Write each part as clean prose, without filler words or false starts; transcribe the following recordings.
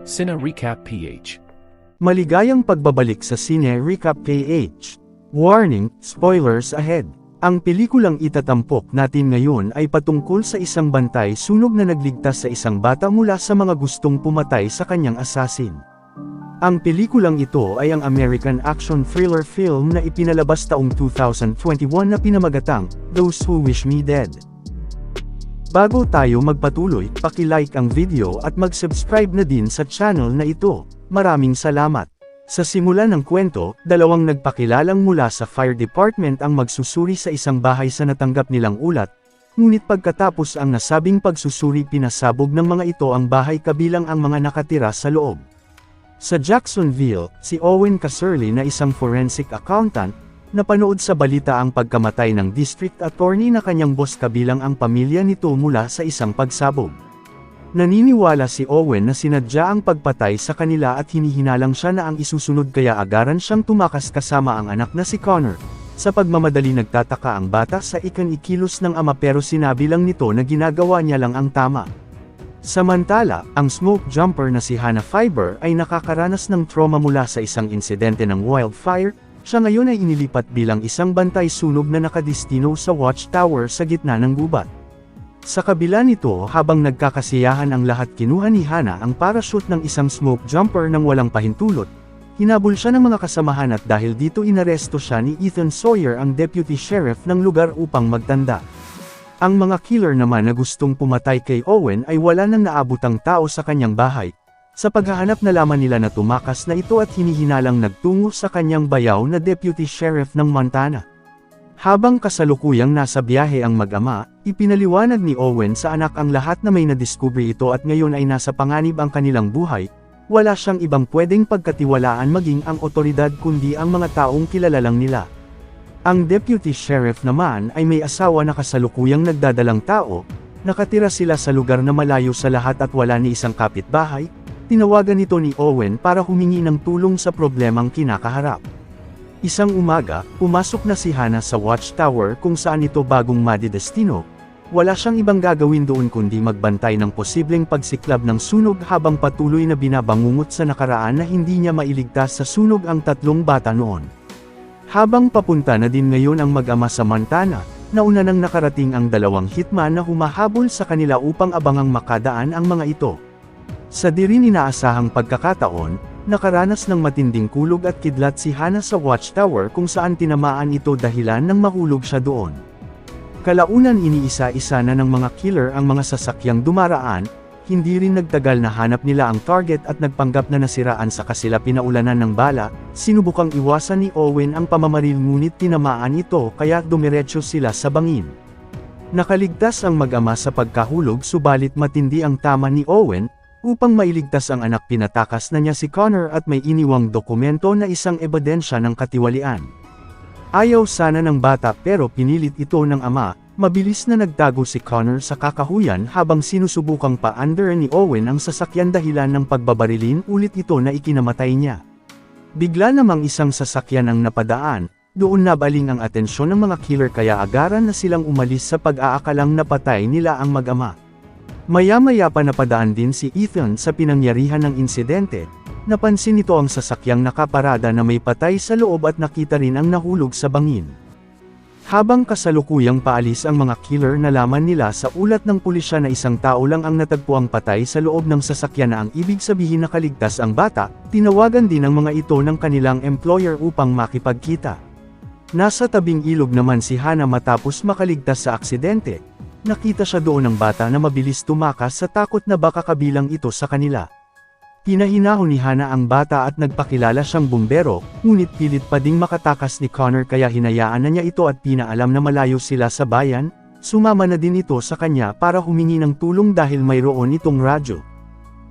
Cine Recap PH. Maligayang pagbabalik sa Cine Recap PH. Warning, spoilers ahead. Ang pelikulang itatampok natin ngayon ay patungkol sa isang bantay sunog na nagligtas sa isang bata mula sa mga gustong pumatay sa kanyang assassin. Ang pelikulang ito ay ang American action thriller film na ipinalabas taong 2021 na pinamagatang Those Who Wish Me Dead. Bago tayo magpatuloy, paki-like ang video at mag-subscribe na din sa channel na ito. Maraming salamat. Sa simula ng kwento, dalawang nagpakilalang mula sa fire department ang magsusuri sa isang bahay sa natanggap nilang ulat, ngunit pagkatapos ang nasabing pagsusuri pinasabog ng mga ito ang bahay kabilang ang mga nakatira sa loob. Sa Jacksonville, si Owen Caserly na isang forensic accountant, napanood sa balita ang pagkamatay ng district attorney na kanyang boss kabilang ang pamilya nito mula sa isang pagsabog. Naniniwala si Owen na sinadya ang pagpatay sa kanila at hinihinalang siya na ang isusunod kaya agaran siyang tumakas kasama ang anak na si Connor. Sa pagmamadali nagtataka ang bata sa ikilos ng ama pero sinabi lang nito na ginagawa niya lang ang tama. Samantala, ang smoke jumper na si Hannah Fiber ay nakakaranas ng trauma mula sa isang insidente ng wildfire. Siya ngayon ay inilipat bilang isang bantay sunog na nakadestino sa watchtower sa gitna ng gubat. Sa kabila nito, habang nagkakasiyahan ang lahat, kinuha ni Hannah ang parachute ng isang smoke jumper nang walang pahintulot. Hinabol siya ng mga kasamahan at dahil dito inaresto siya ni Ethan Sawyer, ang deputy sheriff ng lugar upang magtanda. Ang mga killer naman na gustong pumatay kay Owen ay wala nang naabutang tao sa kanyang bahay. Sa paghahanap nalaman nila na tumakas na ito at hinihinalang nagtungo sa kanyang bayaw na deputy sheriff ng Montana. Habang kasalukuyang nasa biyahe ang mag-ama, ipinaliwanag ni Owen sa anak ang lahat na may nadiskubre ito at ngayon ay nasa panganib ang kanilang buhay. Wala siyang ibang pwedeng pagkatiwalaan maging ang otoridad kundi ang mga taong kilala lang nila. Ang deputy sheriff naman ay may asawa na kasalukuyang nagdadalang tao, nakatira sila sa lugar na malayo sa lahat at wala ni isang kapitbahay. Tinawagan ito ni Owen para humingi ng tulong sa problemang kinakaharap. Isang umaga, pumasok na si Hannah sa watchtower kung saan ito bagong madidestino. Wala siyang ibang gagawin doon kundi magbantay ng posibleng pagsiklab ng sunog habang patuloy na binabangungot sa nakaraan na hindi niya mailigtas sa sunog ang tatlong bata noon. Habang papunta na din ngayon ang mag-ama sa Montana, nauna nang nakarating ang dalawang hitman na humahabol sa kanila upang abangang makadaan ang mga ito. Sa di rin inaasahang pagkakataon, nakaranas ng matinding kulog at kidlat si Hannah sa watchtower kung saan tinamaan ito dahilan ng mahulog siya doon. Kalaunan iniisa-isa na ng mga killer ang mga sasakyang dumaraan, hindi rin nagtagal na hanap nila ang target at nagpanggap na nasiraan saka sila pinaulanan ng bala. Sinubukang iwasan ni Owen ang pamamaril ngunit tinamaan ito kaya dumiretso sila sa bangin. Nakaligtas ang mag-ama sa pagkahulog subalit matindi ang tama ni Owen. Upang mailigtas ang anak, pinatakas na niya si Connor at may iniwang dokumento na isang ebidensya ng katiwalian. Ayaw sana ng bata pero pinilit ito ng ama. Mabilis na nagtago si Connor sa kakahuyan habang sinusubukang paandarin ni Owen ang sasakyan dahilan ng pagbabarilin ulit ito na ikinamatay niya. Bigla namang isang sasakyan ang napadaan, doon nabaling ang atensyon ng mga killer kaya agaran na silang umalis sa pag-aakalang napatay nila ang mag-ama. Maya-maya pa napadaan din si Ethan sa pinangyarihan ng insidente. Napansin nito ang sasakyang nakaparada na may patay sa loob at nakita rin ang nahulog sa bangin. Habang kasalukuyang paalis ang mga killer, nalaman nila sa ulat ng pulisya na isang tao lang ang natagpuang patay sa loob ng sasakyan na ang ibig sabihin nakaligtas ang bata. Tinawagan din ang mga ito ng kanilang employer upang makipagkita. Nasa tabing ilog naman si Hannah matapos makaligtas sa aksidente. Nakita siya doon ng bata na mabilis tumakas sa takot na baka kabilang ito sa kanila. Pinahinahon ni Hannah ang bata at nagpakilala siyang bumbero, ngunit pilit pa ding makatakas ni Connor kaya hinayaan na niya ito at pinaalam na malayo sila sa bayan. Sumama na din ito sa kanya para humingi ng tulong dahil mayroon itong radyo.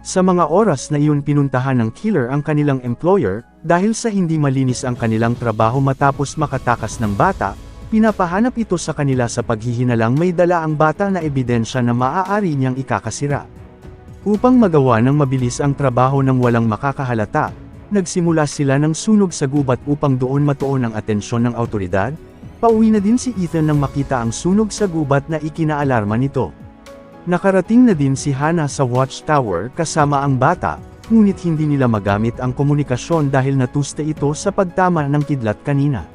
Sa mga oras na iyon pinuntahan ng killer ang kanilang employer, dahil sa hindi malinis ang kanilang trabaho matapos makatakas ng bata. Pinapahanap ito sa kanila sa paghihinalang may dala ang bata na ebidensya na maaari niyang ikakasira. Upang magawa ng mabilis ang trabaho ng walang makakahalata, nagsimula sila ng sunog sa gubat upang doon matuon ang atensyon ng awtoridad. Pauwi na din si Ethan nang makita ang sunog sa gubat na ikinaalarma nito. Nakarating na din si Hannah sa watchtower kasama ang bata, ngunit hindi nila magamit ang komunikasyon dahil natuste ito sa pagtama ng kidlat kanina.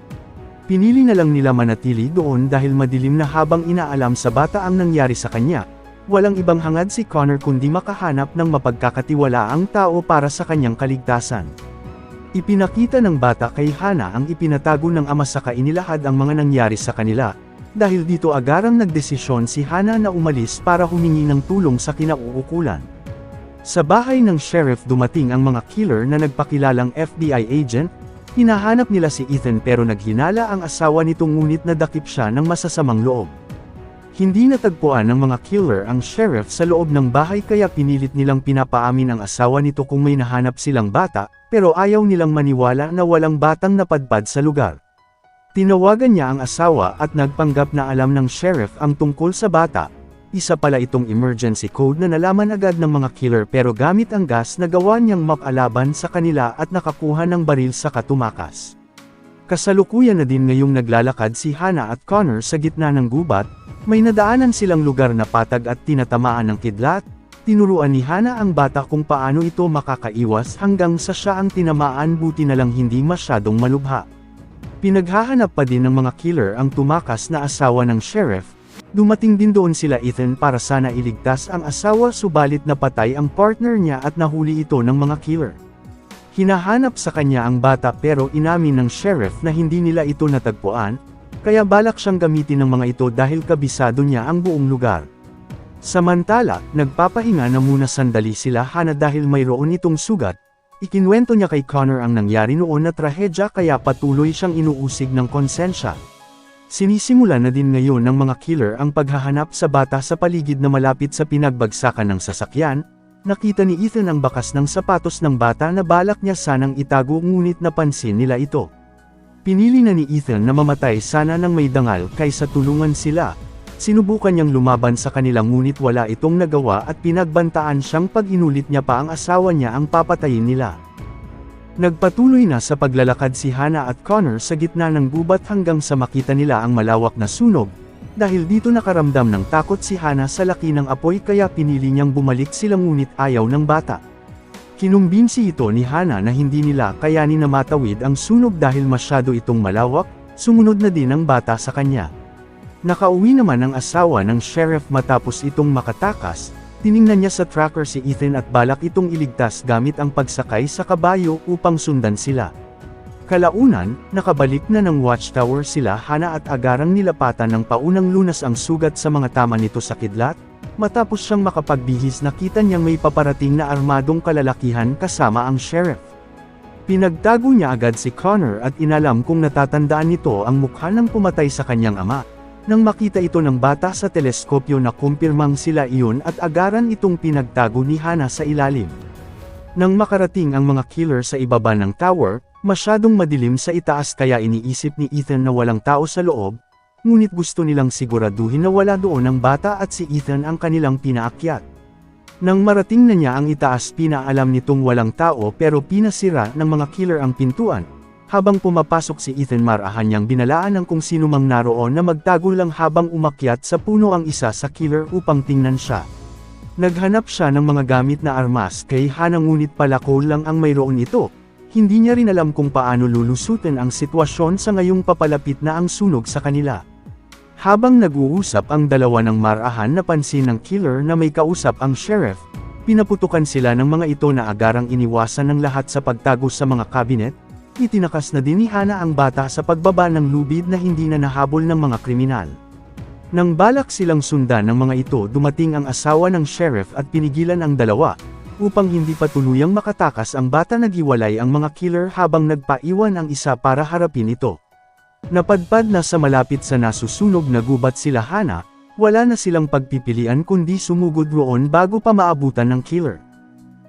Pinili na lang nila manatili doon dahil madilim na habang inaalam sa bata ang nangyari sa kanya. Walang ibang hangad si Connor kundi makahanap ng mapagkakatiwalaang tao para sa kanyang kaligtasan. Ipinakita ng bata kay Hana ang ipinatago ng ama saka inilahad ang mga nangyari sa kanila. Dahil dito agarang nagdesisyon si Hana na umalis para humingi ng tulong sa kinauukulan. Sa bahay ng sheriff dumating ang mga killer na nagpakilalang FBI agent. Hinahanap nila si Ethan pero naghinala ang asawa nito ngunit nadakip siya ng masasamang loob. Hindi natagpuan ng mga killer ang sheriff sa loob ng bahay kaya pinilit nilang pinapaamin ang asawa nito kung may nahanap silang bata, pero ayaw nilang maniwala na walang batang napadpad sa lugar. Tinawagan niya ang asawa at nagpanggap na alam ng sheriff ang tungkol sa bata. Isa pala itong emergency code na nalaman agad ng mga killer pero gamit ang gas na gawa niyang mapalaban sa kanila at nakakuha ng baril sa katumakas. Kasalukuyan na din ngayong naglalakad si Hana at Connor sa gitna ng gubat, may nadaanan silang lugar na patag at tinatamaan ng kidlat. Tinuruan ni Hana ang bata kung paano ito makakaiwas hanggang sa siya ang tinamaan, buti na lang hindi masyadong malubha. Pinaghahanap pa din ng mga killer ang tumakas na asawa ng sheriff. Dumating din doon sila Ethan para sana iligtas ang asawa subalit napatay ang partner niya at nahuli ito ng mga killer. Hinahanap sa kanya ang bata pero inamin ng sheriff na hindi nila ito natagpuan, kaya balak siyang gamitin ng mga ito dahil kabisado niya ang buong lugar. Samantala, nagpapahinga na muna sandali sila Hana dahil mayroon itong sugat. Ikinwento niya kay Connor ang nangyari noon na trahedya kaya patuloy siyang inuusig ng konsensya. Sinisimula na din ngayon ng mga killer ang paghahanap sa bata sa paligid na malapit sa pinagbagsakan ng sasakyan. Nakita ni Ethan ang bakas ng sapatos ng bata na balak niya sanang itago ngunit napansin nila ito. Pinili na ni Ethan na mamatay sana ng may dangal kaysa tulungan sila. Sinubukan niyang lumaban sa kanila ngunit wala itong nagawa at pinagbantaan siyang pag inulit niya pa ang asawa niya ang papatayin nila. Nagpatuloy na sa paglalakad si Hana at Connor sa gitna ng gubat hanggang sa makita nila ang malawak na sunog. Dahil dito nakaramdam ng takot si Hana sa laki ng apoy kaya pinili niyang bumalik sila ngunit ayaw ng bata. Kinumbinsi ito ni Hana na hindi nila kayanin na matawid ang sunog dahil masyado itong malawak, sumunod na din ang bata sa kanya. Nakauwi naman ang asawa ng sheriff matapos itong makatakas. Tiningnan niya sa tracker si Ethan at balak itong iligtas gamit ang pagsakay sa kabayo upang sundan sila. Kalaunan, nakabalik na ng watchtower sila Hana at agarang nilapatan ng paunang lunas ang sugat sa mga tama nito sa kidlat. Matapos siyang makapagbihis nakita niyang may paparating na armadong kalalakihan kasama ang sheriff. Pinagtago niya agad si Connor at inalam kung natatandaan nito ang mukha ng pumatay sa kanyang ama. Nang makita ito ng bata sa teleskopyo na kumpirmang sila iyon at agaran itong pinagtago ni Hana sa ilalim. Nang makarating ang mga killer sa ibaba ng tower, masyadong madilim sa itaas kaya iniisip ni Ethan na walang tao sa loob, ngunit gusto nilang siguraduhin na wala doon ang bata at si Ethan ang kanilang pinaakyat. Nang marating na niya ang itaas pinaalam nitong walang tao pero pinasira ng mga killer ang pintuan. Habang pumapasok si Ethan marahan niyang binalaan ng kung sino mang naroon na magtago lang habang umakyat sa puno ang isa sa killer upang tingnan siya. Naghanap siya ng mga gamit na armas kay Hana ngunit palako lang ang mayroon ito. Hindi niya rin alam kung paano lulusutin ang sitwasyon sa ngayong papalapit na ang sunog sa kanila. Habang nag-uusap ang dalawa ng marahan napansin ng killer na may kausap ang sheriff. Pinaputukan sila ng mga ito na agarang iniwasan ng lahat sa pagtago sa mga cabinet. Itinakas na din ni Hana ang bata sa pagbaba ng lubid na hindi na nahabol ng mga kriminal. Nang balak silang sundan ng mga ito dumating ang asawa ng sheriff at pinigilan ang dalawa. Upang hindi pa tuluyang makatakas ang bata naghiwalay ang mga killer habang nagpaiwan ang isa para harapin ito. Napadpad na sa malapit sa nasusunog na gubat sila Hana, wala na silang pagpipilian kundi sumugod roon bago pa maabutan ng killer.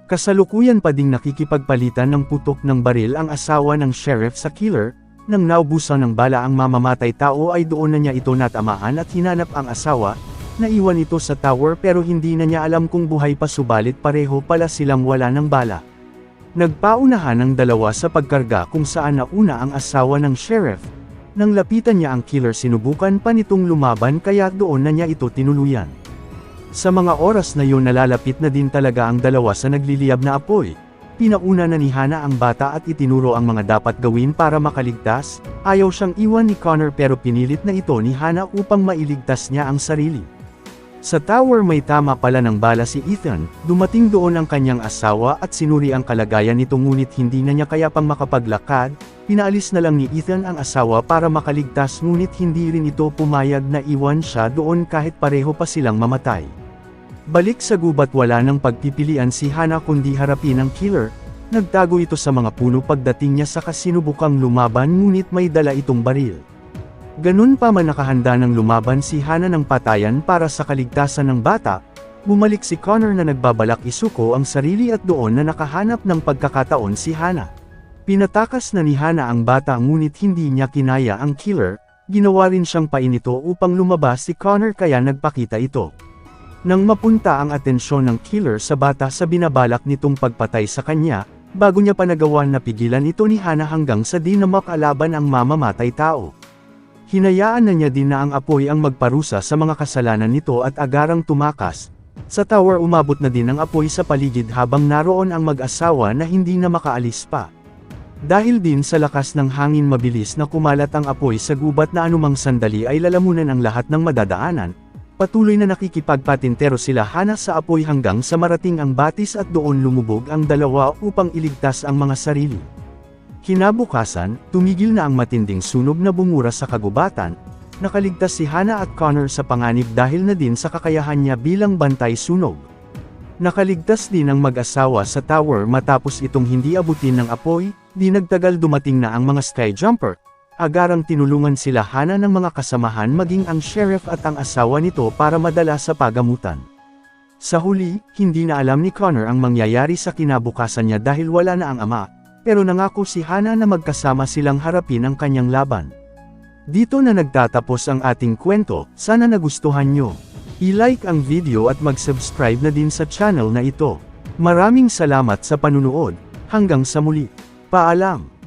Kasalukuyan pa ding nakikipagpalitan ng putok ng baril ang asawa ng sheriff sa killer. Nang naubusan ng bala ang mamamatay tao ay doon na niya ito natamaan at hinanap ang asawa. Naiwan ito sa tower pero hindi na niya alam kung buhay pa subalit pareho pala silang wala ng bala. Nagpaunahan ang dalawa sa pagkarga kung saan nauna ang asawa ng sheriff. Nang lapitan niya ang killer sinubukan pa nitong lumaban kaya doon na niya ito tinuluyan. Sa mga oras na yun nalalapit na din talaga ang dalawa sa nagliliyab na apoy. Pinauna na ni Hana ang bata at itinuro ang mga dapat gawin para makaligtas. Ayaw siyang iwan ni Connor pero pinilit na ito ni Hana upang mailigtas niya ang sarili. Sa tower may tama pala ng bala si Ethan, dumating doon ang kanyang asawa at sinuri ang kalagayan nito ngunit hindi na niya kaya pang makapaglakad. Pinaalis na lang ni Ethan ang asawa para makaligtas ngunit hindi rin ito pumayag na iwan siya doon kahit pareho pa silang mamatay. Balik sa gubat wala nang pagpipilian si Hana kundi harapin ang killer. Nagtago ito sa mga puno pagdating niya sa kasinubukang lumaban ngunit may dala itong baril. Ganun pa man nakahanda ng lumaban si Hana ng patayan para sa kaligtasan ng bata, bumalik si Connor na nagbabalak isuko ang sarili at doon na nakahanap ng pagkakataon si Hana. Pinatakas na ni Hana ang bata ngunit hindi niya kinaya ang killer, ginawa rin siyang painito upang lumabas si Connor kaya nagpakita ito. Nang mapunta ang atensyon ng killer sa bata sa binabalak nitong pagpatay sa kanya, bago niya pa nagawan na pigilan ito ni Hana hanggang sa di na makalaban ang mamamatay tao. Hinayaan na niya din na ang apoy ang magparusa sa mga kasalanan nito at agarang tumakas. Sa tower umabot na din ang apoy sa paligid habang naroon ang mag-asawa na hindi na makaalis pa. Dahil din sa lakas ng hangin mabilis na kumalat ang apoy sa gubat na anumang sandali ay lalamunan ang lahat ng madadaanan. Patuloy na nakikipagpatintero sila Hana sa apoy hanggang sa marating ang batis at doon lumubog ang dalawa upang iligtas ang mga sarili. Kinabukasan, tumigil na ang matinding sunog na bumura sa kagubatan. Nakaligtas si Hana at Connor sa panganib dahil na din sa kakayahan niya bilang bantay sunog. Nakaligtas din ang mag-asawa sa tower matapos itong hindi abutin ng apoy. Di nagtagal dumating na ang mga skyjumper. Agarang tinulungan sila Hana ng mga kasamahan maging ang sheriff at ang asawa nito para madala sa pagamutan. Sa huli, hindi na alam ni Connor ang mangyayari sa kinabukasan niya dahil wala na ang ama, pero nangako si Hana na magkasama silang harapin ang kanyang laban. Dito na nagtatapos ang ating kwento, sana nagustuhan nyo. I-like ang video at mag-subscribe na din sa channel na ito. Maraming salamat sa panunood, hanggang sa muli. Paalam!